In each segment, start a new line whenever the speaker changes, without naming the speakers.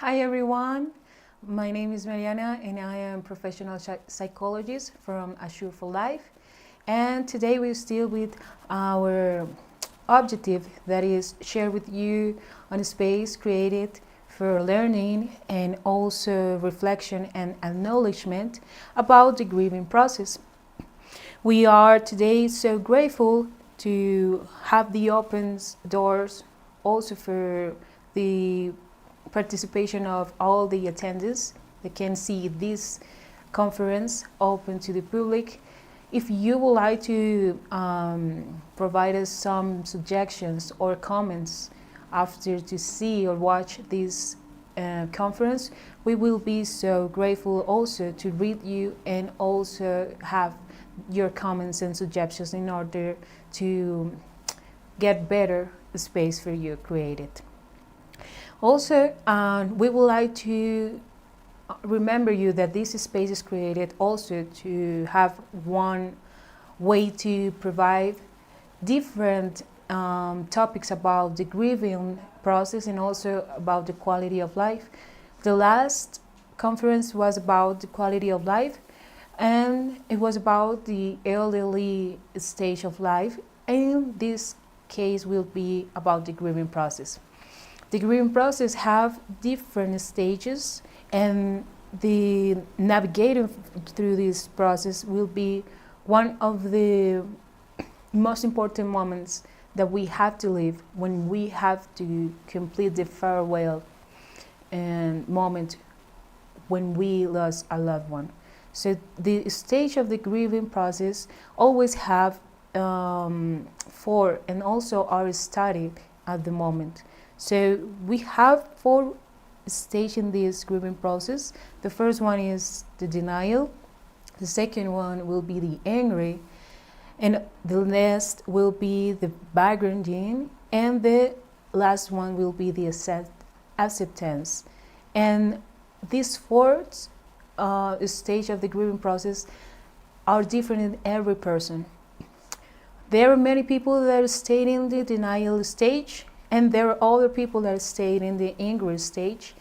Hi everyone, my name is Mariana and I am professional psychologist from Assure for Life. And today we're still with our objective, that is share with you on a space created for learning and also reflection and acknowledgement about the grieving process. We are today so grateful to have the open doors also for the participation of all the attendees that can see this conference open to the public. If you would like to provide us some suggestions or comments after to see or watch this conference, we will be so grateful also to read you and also have your comments and suggestions in order to get better space for you created. Also, we would like to remember you that this space is created also to have one way to provide different topics about the grieving process and also about the quality of life. The last conference was about the quality of life, and it was about the elderly stage of life, and this case will be about the grieving process. The grieving process have different stages, and the navigating through this process will be one of the most important moments that we have to live when we have to complete the farewell and moment when we lost a loved one. So the stage of the grieving process always have four, and also are studied at the moment. So we have four stages in this grieving process. The first one is the denial. The second one will be the angry, and the next will be the bargaining, and the last one will be the acceptance. And these fourth stage of the grieving process are different in every person. There are many people that stay in the denial stage, and there are other people that stay in the angry stage.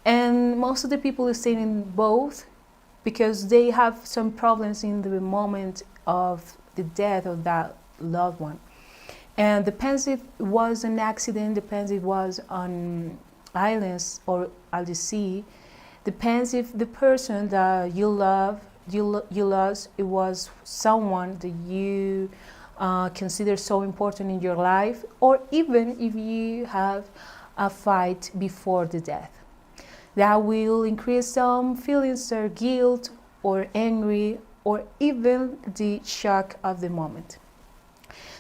And most of the people stay in both because they have some problems in the moment of the death of that loved one. And depends if it was an accident, depends if it was on islands or at the sea, depends if the person that you love, you lost, it was someone that you consider so important in your life, or even if you have a fight before the death. That will increase some feelings of guilt or angry or even the shock of the moment.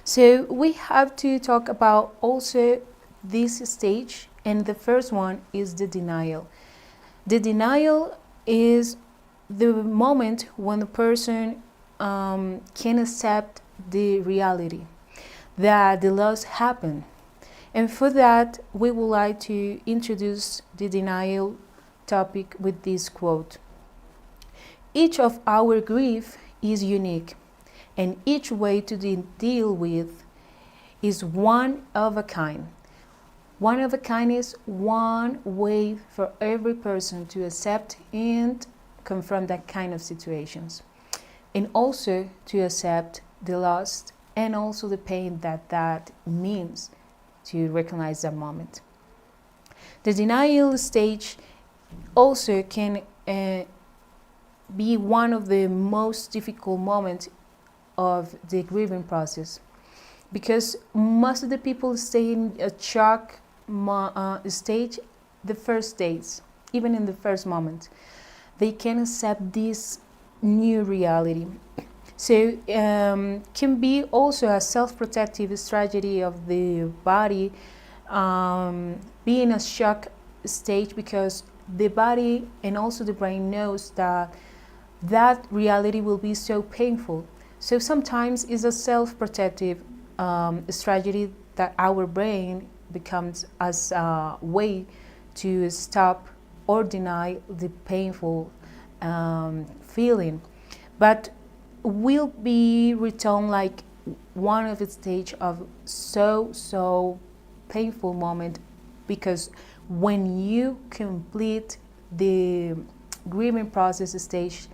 So we have to talk about also this stage, and the first one is the denial. The denial is the moment when the person can accept the reality that the loss happened. And for that, we would like to introduce the denial topic with this quote. Each of our grief is unique, and each way to deal with is one of a kind. One of a kind is one way for every person to accept and confront that kind of situations, and also to accept the loss and also the pain that means to recognize that moment. The denial stage also can be one of the most difficult moments of the grieving process, because most of the people stay in a shock stage the first days, even in the first moment. They can accept this new reality. So can be also a self-protective strategy of the body, being a shock stage, because the body and also the brain knows that reality will be so painful. So sometimes it's a self-protective strategy that our brain becomes as a way to stop or deny the painful feeling. But will be returned like one of the stage of so painful moment, because when you complete the grieving process stage,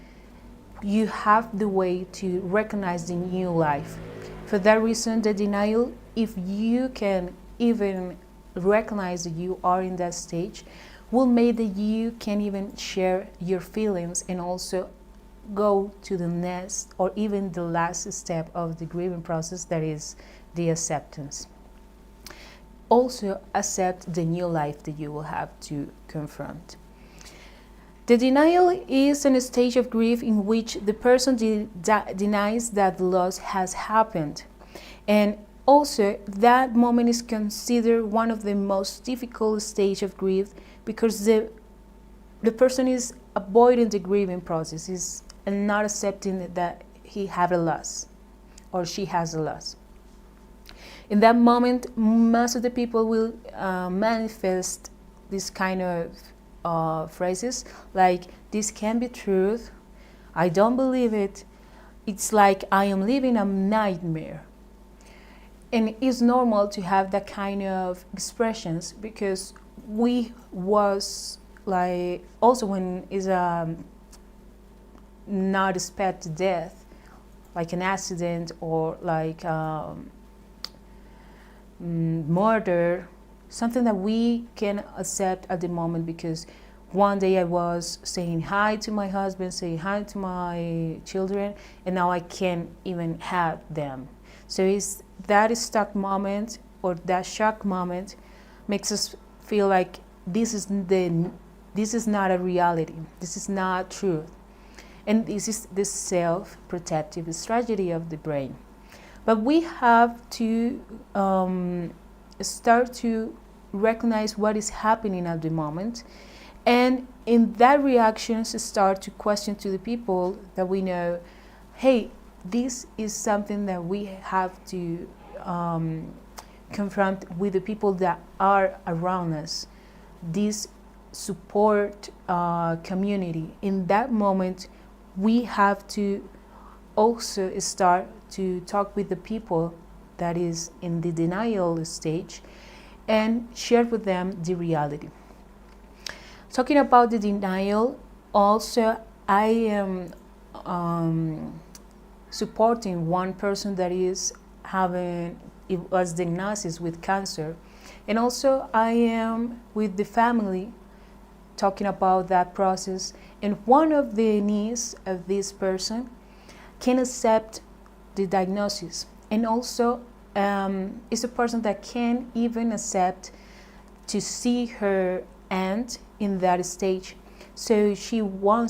you have the way to recognize the new life. For that reason, the denial, if you can even recognize that you are in that stage, will make that you can even share your feelings and also go to the next or even the last step of the grieving process, that is the acceptance. Also accept the new life that you will have to confront. The denial is a stage of grief in which the person denies that the loss has happened. And also, that moment is considered one of the most difficult stages of grief because the person is avoiding the grieving process and not accepting that he had a loss or she has a loss. In that moment, most of the people will manifest this kind of phrases like, this can't be truth, I don't believe it, it's like I am living a nightmare. And it's normal to have that kind of expressions because we was like, also when is not expected death, like an accident or like murder, something that we can accept at the moment, because one day I was saying hi to my husband, saying hi to my children, and now I can't even have them. So it's that stuck moment or that shock moment makes us feel like this is not a reality, this is not truth, and this is the self-protective strategy of the brain. But we have to start to recognize what is happening at the moment, and in that reactions start to question to the people that we know, hey, this is something that we have to confront with the people that are around us, this support community. In that moment, we have to also start to talk with the people that is in the denial stage and share with them the reality. Talking about the denial, also I am supporting one person that is was diagnosed with cancer, and also I am with the family talking about that process, and one of the needs of this person can accept the diagnosis, and also is a person that can even accept to see her aunt in that stage. So she didn't want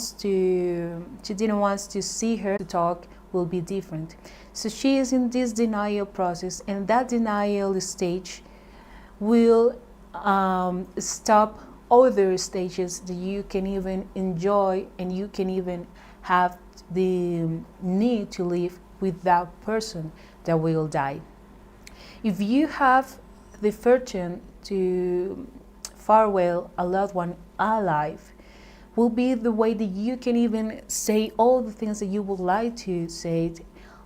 to see her. To talk will be different. So she is in this denial process, and that denial stage will stop other stages that you can even enjoy, and you can even have the need to live with that person that will die. If you have the fortune to farewell a loved one alive, will be the way that you can even say all the things that you would like to say,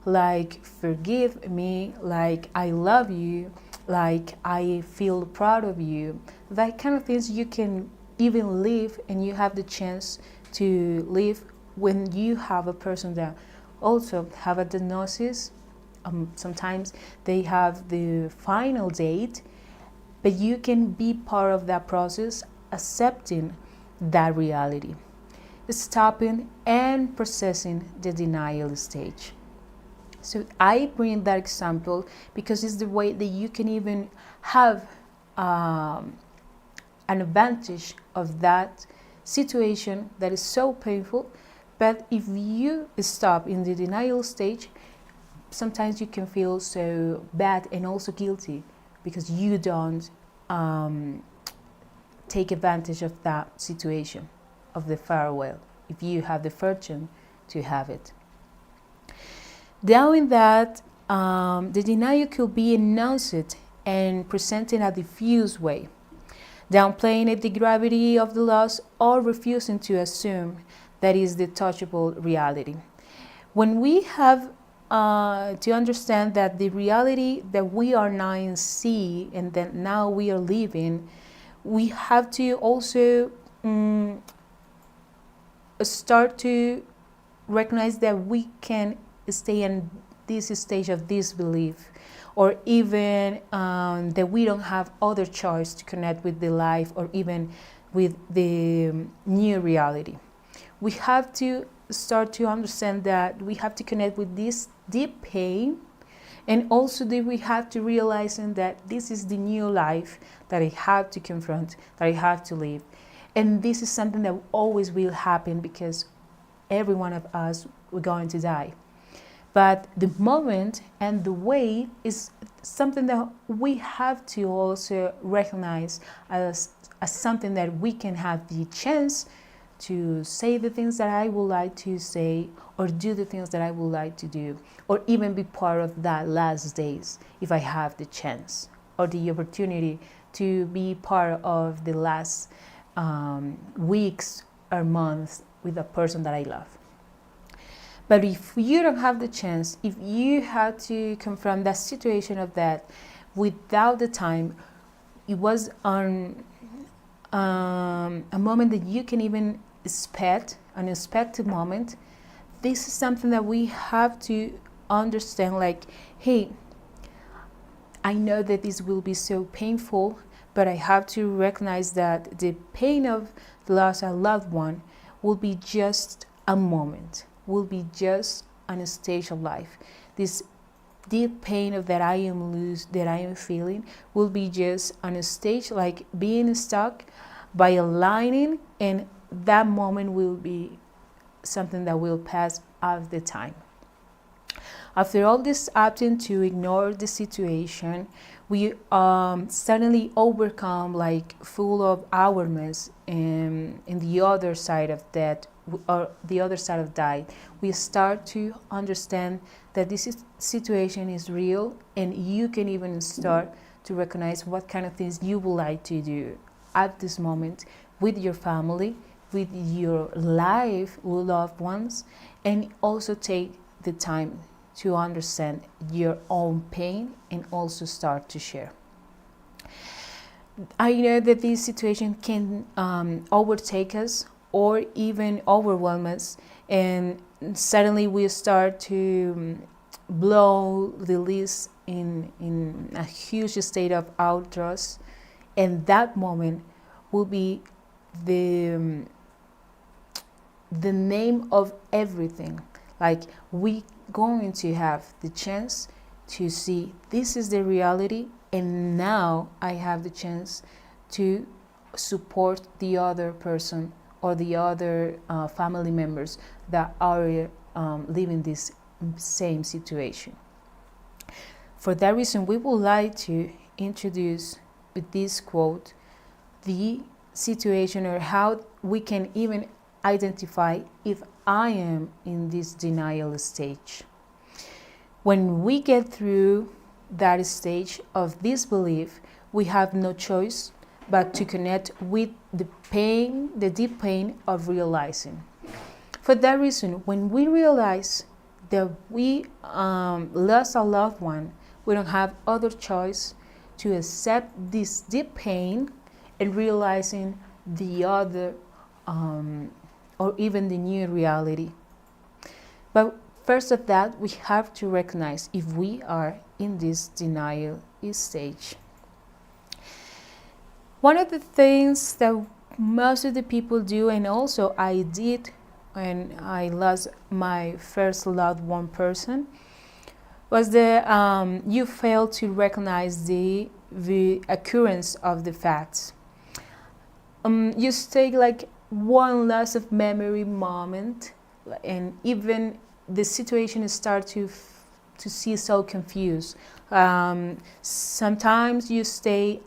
like forgive me, like I love you, like I feel proud of you. That kind of things you can even live, and you have the chance to live when you have a person that also have a diagnosis. Sometimes they have the final date, but you can be part of that process, accepting that reality, stopping and processing the denial stage. So I bring that example because it's the way that you can even have an advantage of that situation that is so painful. But if you stop in the denial stage, sometimes you can feel so bad and also guilty because you don't take advantage of that situation, of the farewell, if you have the fortune to have it. Knowing that the denial could be announced and presented in a diffuse way, downplaying the gravity of the loss or refusing to assume that is the touchable reality. When we have to understand that the reality that we are now in see and that now we are living we have to also start to recognize that we can stay in this stage of disbelief, or even that we don't have other choice to connect with the life or even with the new reality. We have to start to understand that we have to connect with this deep pain, and also that we have to realize that this is the new life that I have to confront, that I have to live. And this is something that always will happen, because every one of us, we're going to die. But the moment and the way is something that we have to also recognize as something that we can have the chance to say the things that I would like to say, or do the things that I would like to do, or even be part of that last days if I have the chance or the opportunity to be part of the last weeks or months with a person that I love. But if you don't have the chance, if you have to confront that situation of that without the time, it was on a moment that you can even expect, an unexpected moment. This is something that we have to understand, like, hey, I know that this will be so painful, but I have to recognize that the pain of the loss of a loved one will be just a moment, will be just on a stage of life. This deep pain of that I am feeling will be just on a stage, like being stuck by a lining, and that moment will be something that will pass out of the time. After all this opting to ignore the situation, we suddenly overcome, like, full of awareness in the other side of that, or the other side of that. We start to understand that this situation is real, and you can even start to recognize what kind of things you would like to do at this moment with your family, with your life, loved ones, and also take the time to understand your own pain and also start to share. I know that this situation can overtake us or even overwhelm us, and suddenly we start to blow the list in a huge state of outburst, and that moment will be the name of everything. Like, we going to have the chance to see this is the reality, and now I have the chance to support the other person or the other family members that are living this same situation. For that reason, we would like to introduce with this quote the situation, or how we can even identify if I am in this denial stage. When we get through that stage of disbelief, we have no choice but to connect with the pain, the deep pain of realizing. For that reason, when we realize that we lost a loved one, we don't have other choice to accept this deep pain and realizing the other or even the new reality. But first of that, we have to recognize if we are in this denial stage. One of the things that most of the people do, and also I did when I lost my first loved one person, was that you fail to recognize the occurrence of the facts. You take like one loss of memory moment, and even the situation start to see so confused. Sometimes you stay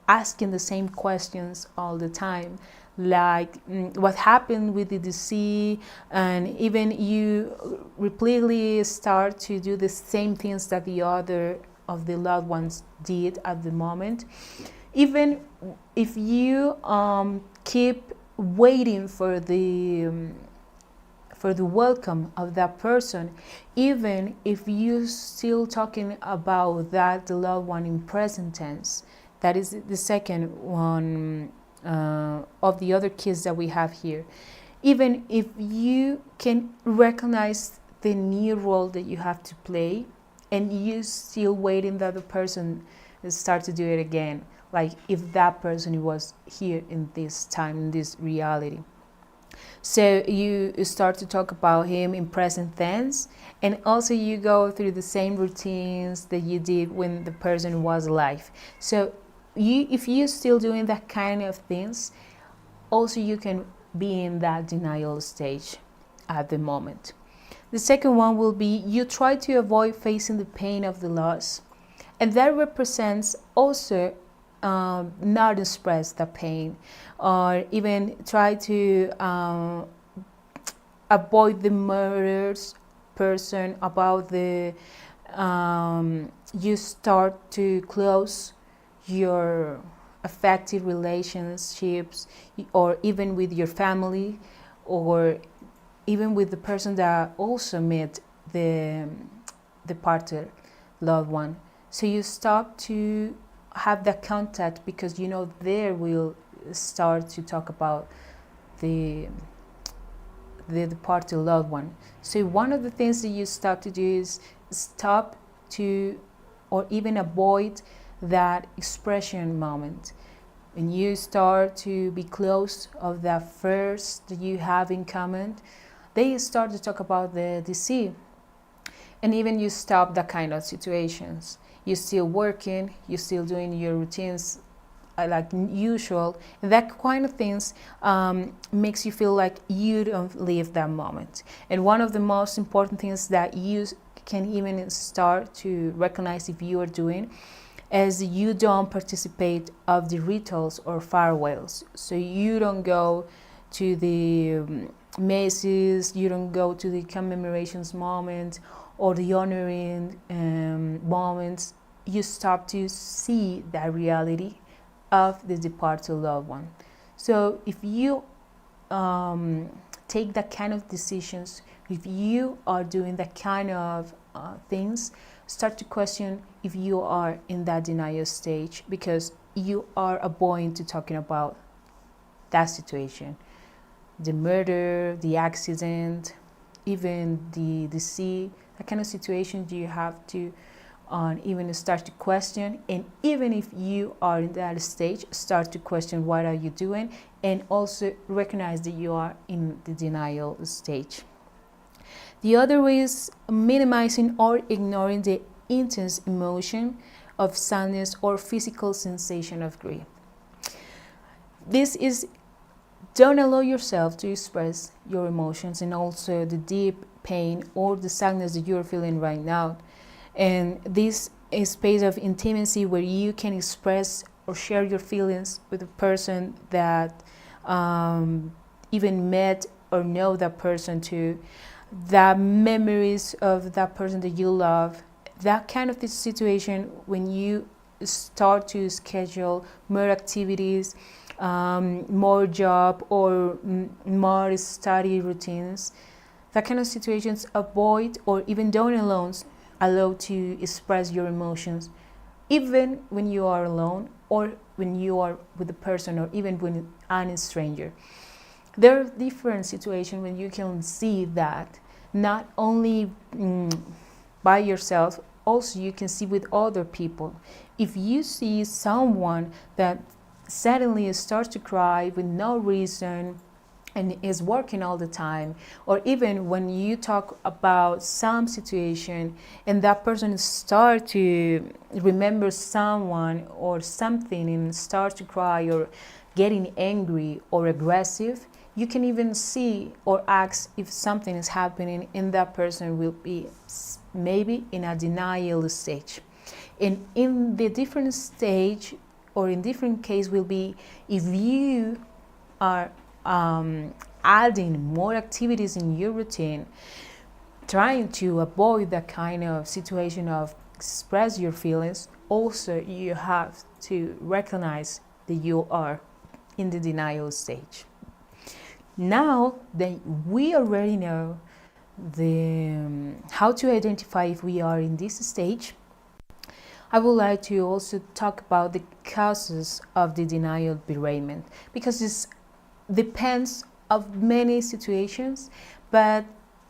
asking the same questions all the time, like what happened with the deceased, and even you repeatedly start to do the same things that the other of the loved ones did at the moment. Even if you keep waiting for the welcome of that person, even if you still talking about that the loved one in present tense, That is the second one of the other keys that we have here. Even if you can recognize the new role that you have to play, and you still waiting that the person start to do it again, like if that person was here in this time, in this reality. So you start to talk about him in present tense, and also you go through the same routines that you did when the person was alive. So if you're still doing that kind of things, also you can be in that denial stage at the moment. The second one will be you try to avoid facing the pain of the loss, and that represents also not express the pain, or even try to avoid the murderous person about the you start to close your affective relationships, or even with your family, or even with the person that also met the departed loved one. So you stop to have that contact, because you know there will start to talk about the departed loved one. So one of the things that you start to do is stop to, or even avoid that expression moment. When you start to be close of that first that you have in common, they start to talk about the deceased, and even you stop that kind of situations. You're still working, you're still doing your routines like usual, and that kind of things makes you feel like you don't live that moment. And one of the most important things that you can even start to recognize if you are doing is you don't participate of the rituals or farewells. So you don't go to the masses, you don't go to the commemorations moment or the honoring moments. You stop to see that reality of the departed loved one. So if you take that kind of decisions, if you are doing that kind of things, start to question if you are in that denial stage, because you are avoiding to talking about that situation, the murder, the accident, even the sea, that kind of situations you have to even start to question. And even if you are in that stage, start to question what are you doing, and also recognize that you are in the denial stage. The other is minimizing or ignoring the intense emotion of sadness or physical sensation of grief. This is, don't allow yourself to express your emotions and also the deep pain or the sadness that you're feeling right now. And this is space of intimacy where you can express or share your feelings with a person that even met or know that person too, the memories of that person that you love, that kind of situation. When you start to schedule more activities, more job, or more study routines, that kind of situations, avoid or even don't allow to express your emotions, even when you are alone or when you are with a person, or even when a stranger. There are different situations when you can see that not only by yourself, also you can see with other people. If you see someone that suddenly starts to cry with no reason and is working all the time, or even when you talk about some situation and that person start to remember someone or something and start to cry or getting angry or aggressive, you can even see or ask if something is happening, and that person will be maybe in a denial stage. And in the different stage or in different case will be if you are adding more activities in your routine, trying to avoid that kind of situation of express your feelings. Also, you have to recognize that you are in the denial stage. Now that we already know how to identify if we are in this stage, I would like to also talk about the causes of the denial bereavement, because this depends of many situations, but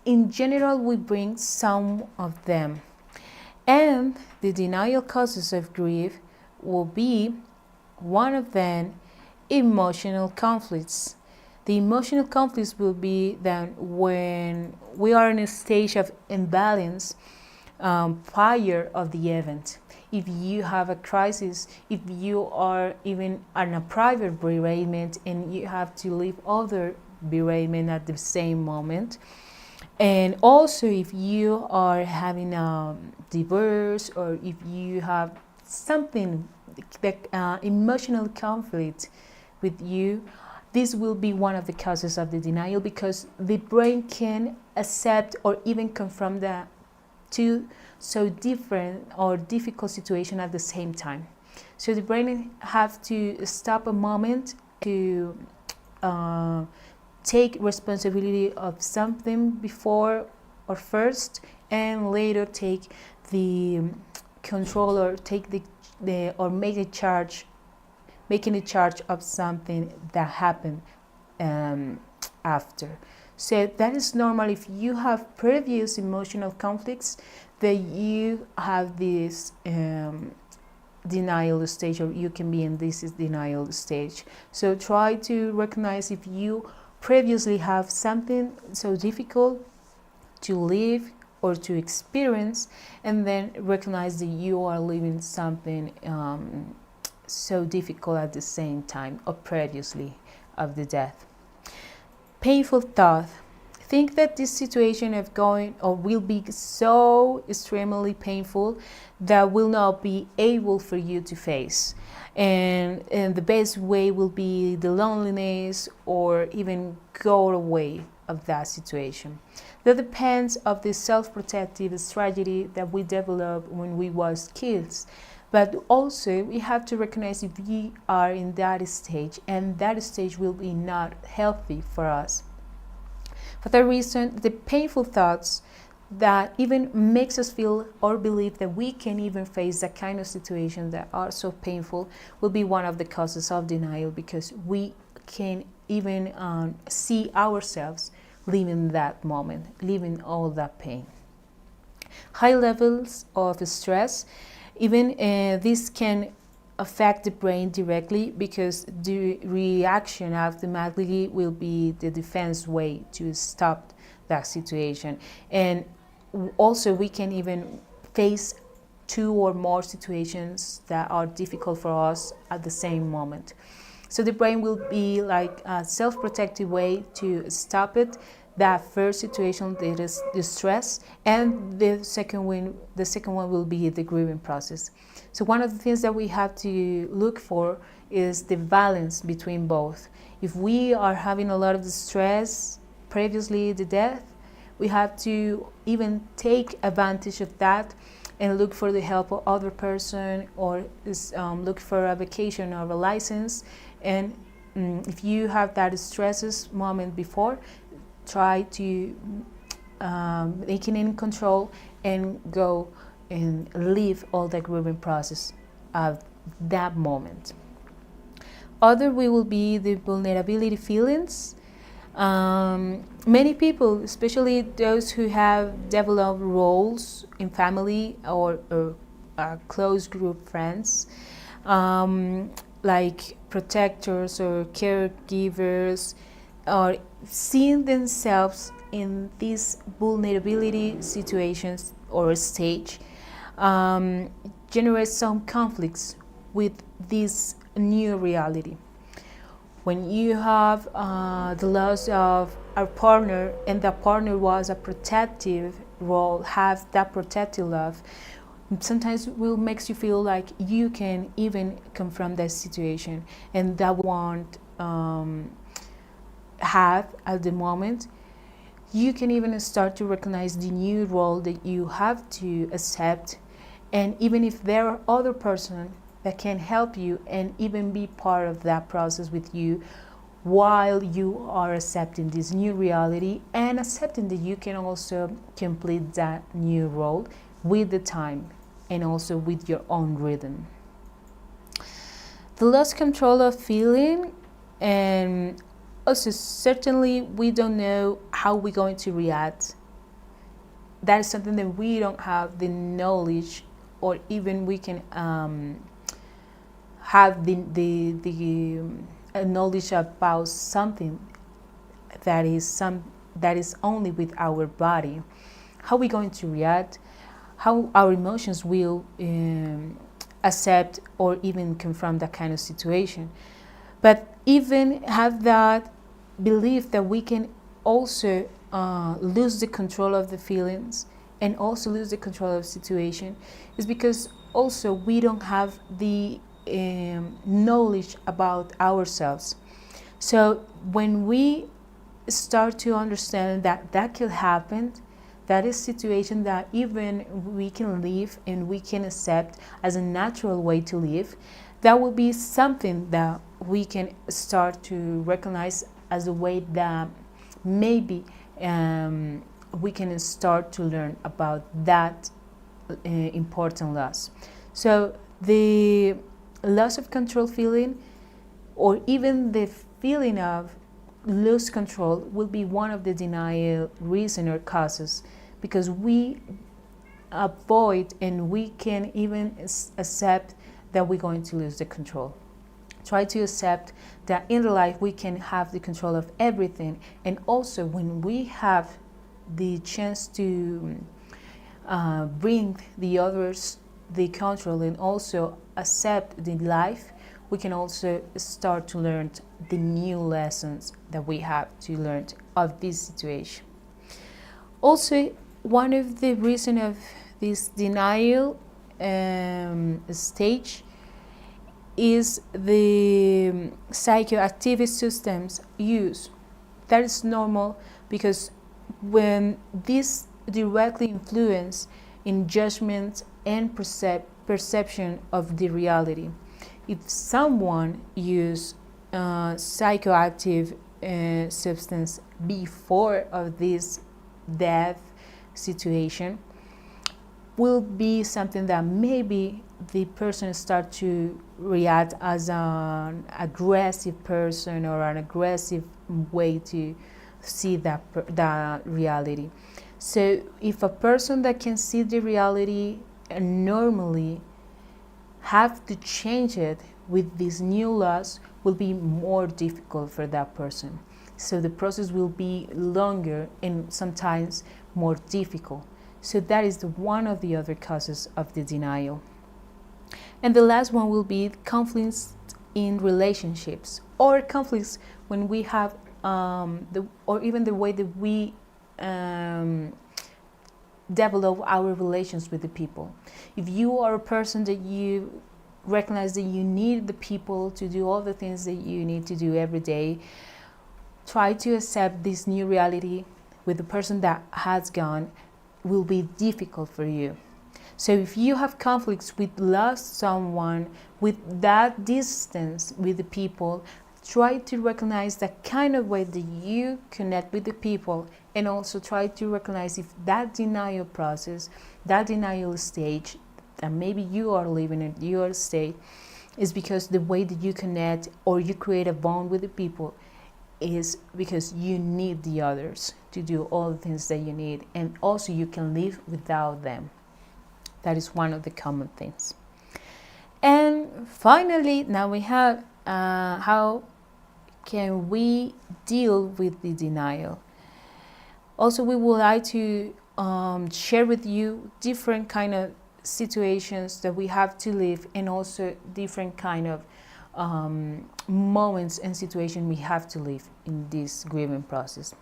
in general we bring some of them. And the denial causes of grief will be, one of them, emotional conflicts. The emotional conflicts will be then when we are in a stage of imbalance prior of the event. If you have a crisis, if you are even on a private bereavement and you have to leave other bereavement at the same moment, and also if you are having a divorce, or if you have something like emotional conflict with you, this will be one of the causes of the denial, because the brain can accept or even confront the two so different or difficult situation at the same time. So the brain have to stop a moment to take responsibility of something before or first, and later take the control, or take the or make a charge, making a charge of something that happened after. So that is normal if you have previous emotional conflicts, that you have this denial stage, or you can be in this denial stage. So try to recognize if you previously have something so difficult to live or to experience, and then recognize that you are living something so difficult at the same time or previously of the death. Painful thought. Think that this situation of going or will be so extremely painful that will not be able for you to face. And the best way will be the loneliness, or even go away of that situation. That depends of the self-protective strategy that we developed when we was kids. But also we have to recognize if we are in that stage, and that stage will be not healthy for us. For that reason, the painful thoughts that even makes us feel or believe that we can even face that kind of situation that are so painful will be one of the causes of denial, because we can even see ourselves living that moment, living all that pain. High levels of stress, even this can affect the brain directly, because the reaction automatically will be the defense way to stop that situation. And also we can even face two or more situations that are difficult for us at the same moment. So the brain will be like a self-protective way to stop it. That first situation, that is the stress, and the second one will be the grieving process. So one of the things that we have to look for is the balance between both. If we are having a lot of the stress previously the death, we have to even take advantage of that and look for the help of other person, or look for a vacation or a license. And if you have that stresses moment before, try to make it in control and go and live all the grieving process of that moment. Other will be the vulnerability feelings. Many people, especially those who have developed roles in family or close group friends, like protectors or caregivers, are seeing themselves in these vulnerability situations or stage, generates some conflicts with this new reality. When you have the loss of a partner, and the partner was a protective role, have that protective love, sometimes will makes you feel like you can even confront that situation, and that won't have at the moment. You can even start to recognize the new role that you have to accept, and even if there are other person that can help you and even be part of that process with you, while you are accepting this new reality and accepting that you can also complete that new role with the time. and also with your own rhythm. The lost control of feeling, and also certainly we don't know how we're going to react. That is something that we don't have the knowledge, or even we can have the knowledge about something that is only with our body. How we going to react, how our emotions will accept or even confront that kind of situation. But even have that belief that we can also lose the control of the feelings and also lose the control of the situation is because also we don't have the knowledge about ourselves. So when we start to understand that that could happen, that is a situation that even we can live and we can accept as a natural way to live, that will be something that we can start to recognize as a way that maybe we can start to learn about that important loss. So the loss of control feeling, or even the feeling of lose control, will be one of the denial reason or causes, because we avoid and we can even accept that we're going to lose the control. Try to accept that in life we can have the control of everything, and also when we have the chance to bring the others the control and also accept the life, we can also start to learn the new lessons that we have to learn of this situation. Also, one of the reasons of this denial stage is the psychoactive substance use. That is normal because when this directly influence in judgment and perception of the reality. If someone use psychoactive substance before of this death situation, will be something that maybe the person start to react as an aggressive person or an aggressive way to see that reality. So if a person that can see the reality normally have to change it with this new laws, will be more difficult for that person. So the process will be longer and sometimes more difficult. So that is one of the other causes of the denial. And the last one will be conflicts in relationships, or conflicts when we have or even the way that we develop our relations with the people. If you are a person that you recognize that you need the people to do all the things that you need to do every day, try to accept this new reality with the person that has gone will be difficult for you. So if you have conflicts with lost someone, with that distance with the people, try to recognize the kind of way that you connect with the people, and also try to recognize if that denial process, that denial stage that maybe you are living in your state is because the way that you connect or you create a bond with the people is because you need the others to do all the things that you need, and also you can live without them. That is one of the common things. And finally, now we have how can we deal with the denial. Also, we would like to share with you different kind of situations that we have to live, and also different kind of moments and situations we have to live in this grieving process.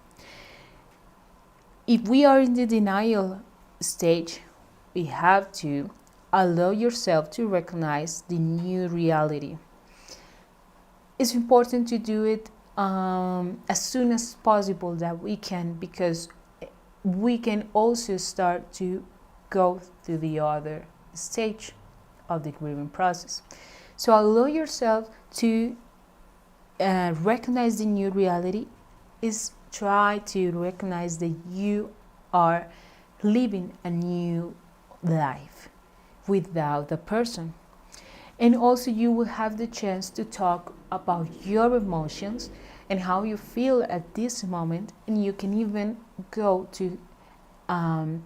If we are in the denial stage, we have to allow yourself to recognize the new reality. It's important to do it as soon as possible that we can, because we can also start to go to the other stage of the grieving process. So allow yourself to recognize the new reality. Is try to recognize that you are living a new life. without the person. And also you will have the chance to talk about your emotions and how you feel at this moment, and you can even go to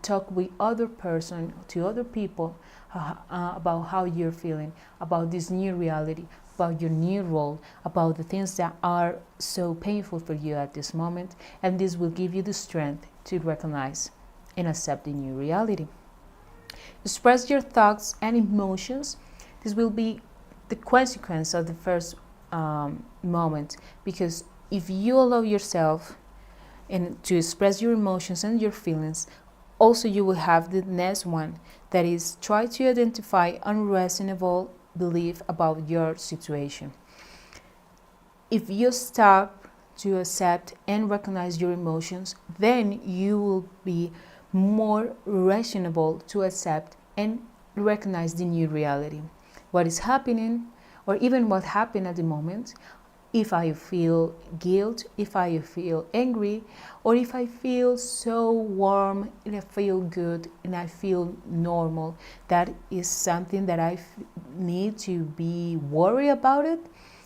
talk with to other people about how you're feeling, about this new reality, about your new role, about the things that are so painful for you at this moment, and this will give you the strength to recognize and accept the new reality. Express your thoughts and emotions. This will be the consequence of the first moment, because if you allow yourself and to express your emotions and your feelings, also you will have the next one, that is try to identify unreasonable belief about your situation. If you stop to accept and recognize your emotions, then you will be more reasonable to accept and recognize the new reality, what is happening, or even what happened at the moment. If I feel guilt, if I feel angry, or if I feel so warm and I feel good and I feel normal, that is something that I need to be worried about it,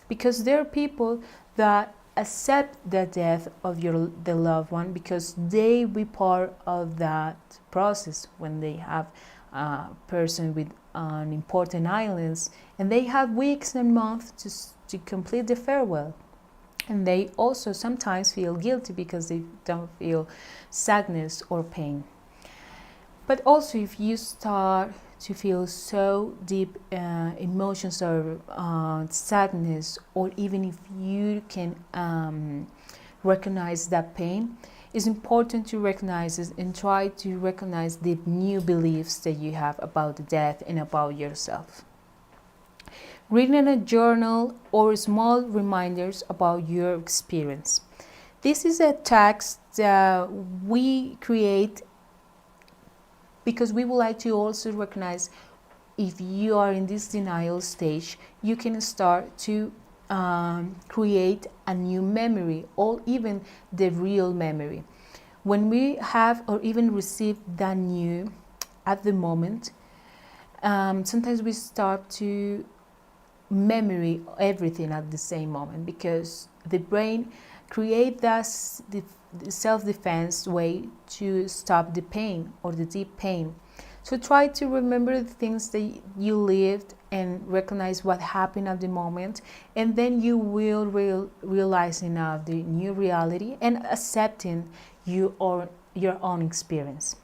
because there are people that accept the death of the loved one because they be part of that process when they have a person with an important illness, and they have weeks and months to complete the farewell. And they also sometimes feel guilty because they don't feel sadness or pain. But also if you start to feel so deep emotions or sadness, or even if you can recognize that pain, it's important to recognize it and try to recognize the new beliefs that you have about the death and about yourself. Reading in a journal or small reminders about your experience. This is a text that we create because we would like to also recognize if you are in this denial stage, you can start to create a new memory or even the real memory. When we have or even receive that new at the moment, sometimes we start to memory everything at the same moment, because the brain create that self-defense way to stop the pain or the deep pain. So try to remember the things that you lived and recognize what happened at the moment, and then you will realizing of the new reality and accepting your own experience.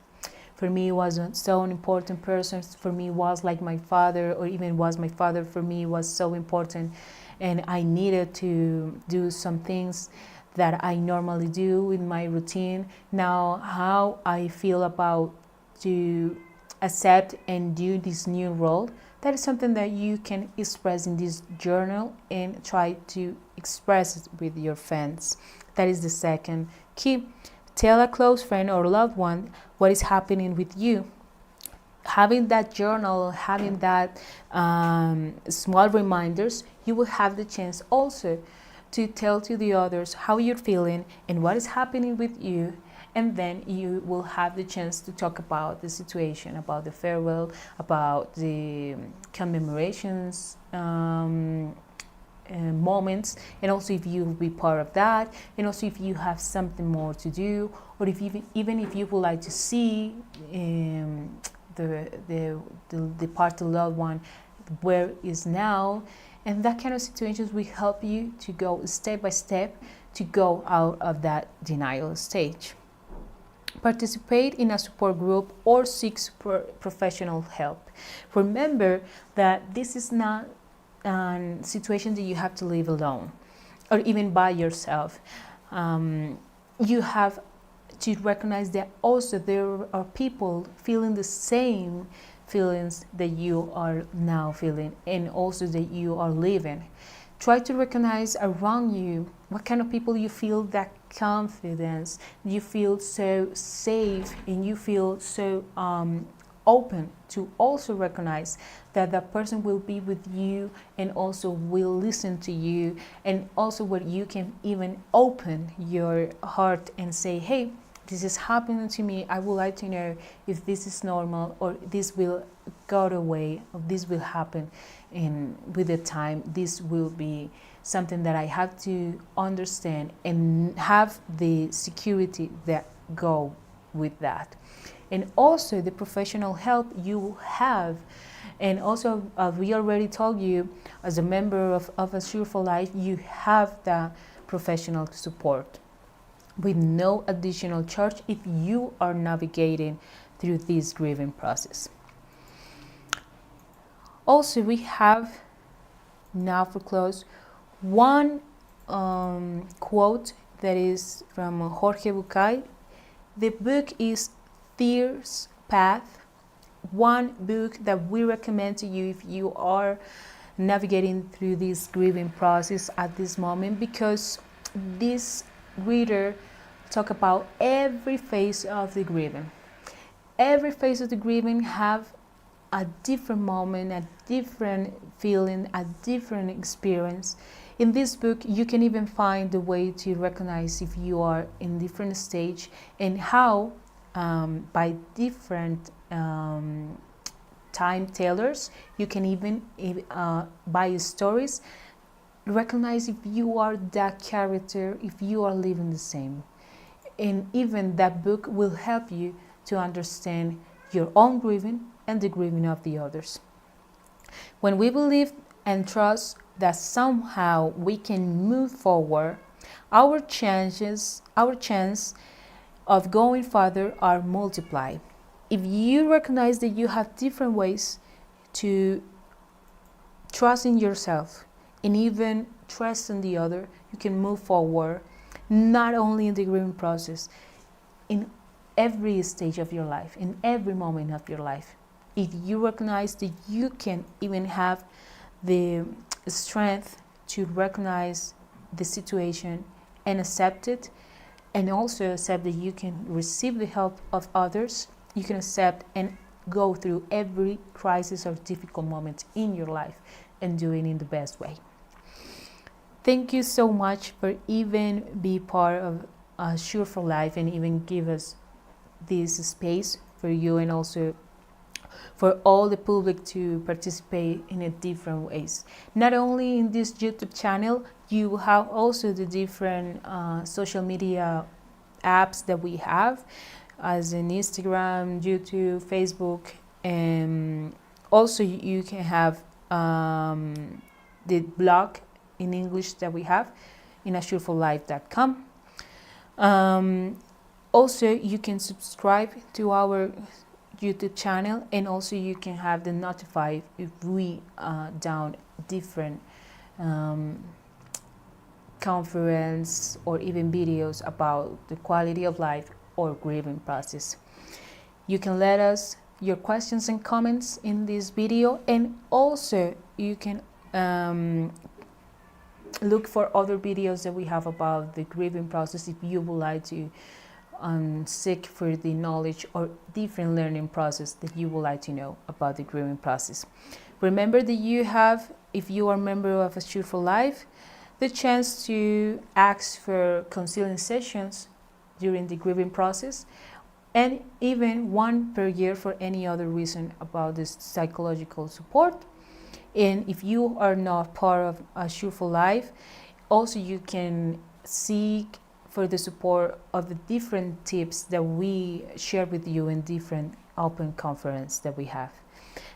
For me, it wasn't so an important person. For me, it was like my father, or even was my father. For me, was so important, and I needed to do some things that I normally do in my routine. Now, how I feel about to accept and do this new role, that is something that you can express in this journal and try to express it with your friends. That is the second key. Tell a close friend or loved one what is happening with you. Having that journal, having that small reminders, you will have the chance also to tell to the others how you're feeling and what is happening with you, and then you will have the chance to talk about the situation, about the farewell, about the commemorations moments, and also if you will be part of that, and also if you have something more to do, or if even if you would like to see the part of the loved one where is now. And that kind of situations will help you to go step by step to go out of that denial stage. Participate in a support group or seek professional help. Remember that this is not a situation that you have to live alone or even by yourself. You have to recognize that also there are people feeling the same feelings that you are now feeling, and also that you are living. Try to recognize around you what kind of people you feel that confidence, you feel so safe, and you feel so open to also recognize that that person will be with you and also will listen to you, and also where you can even open your heart and say, hey, this is happening to me. I would like to know if this is normal, or this will go away, or this will happen, and with the time this will be something that I have to understand and have the security that go with that. And also the professional help you have. And also, we already told you, as a member of Assure for Life, you have the professional support with no additional charge if you are navigating through this grieving process. Also, we have, now for close, one quote that is from Jorge Bucay. The book is Fear's Path, one book that we recommend to you if you are navigating through this grieving process at this moment, because this reader talk about every phase of the grieving. Every phase of the grieving have a different moment, a different feeling, a different experience. In this book, you can even find the way to recognize if you are in different stage, and how by different time tellers, you can even by stories recognize if you are that character, if you are living the same. And even that book will help you to understand your own grieving and the grieving of the others. When we believe and trust that somehow we can move forward, our chance of going further are multiplied. If you recognize that you have different ways to trust in yourself and even trust in the other, you can move forward, not only in the grieving process, in every stage of your life, in every moment of your life. If you recognize that you can even have the strength to recognize the situation and accept it, and also accept that you can receive the help of others, you can accept and go through every crisis or difficult moment in your life and do it in the best way. Thank you so much for even be part of Assure for Life, and even give us this space for you, and also for all the public to participate in a different ways. Not only in this YouTube channel, you have also the different social media apps that we have, as in Instagram, YouTube, Facebook, and also you can have the blog in English that we have in assureforlife.com. Also, you can subscribe to our YouTube channel, and also you can have the notified if we down different conference or even videos about the quality of life or grieving process. You can let us your questions and comments in this video, and also you can look for other videos that we have about the grieving process if you would like to seek for the knowledge or different learning process that you would like to know about the grieving process. Remember that you have, if you are a member of Assure for Life, the chance to ask for counseling sessions during the grieving process, and even one per year for any other reason about this psychological support. And if you are not part of Assure for Life, also you can seek for the support of the different tips that we share with you in different open conference that we have.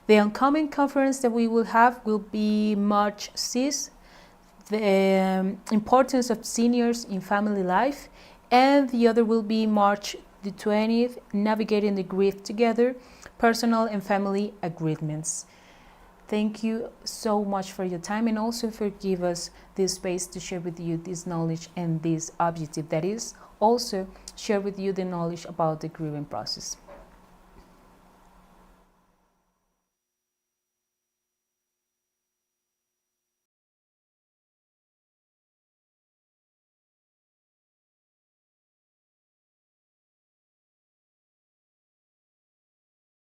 The upcoming conference that we will have will be March 6th, the importance of seniors in family life, and the other will be March the 20th, navigating the grief together, personal and family agreements. Thank you so much for your time, and also for give us this space to share with you this knowledge and this objective, that is also share with you the knowledge about the grieving process.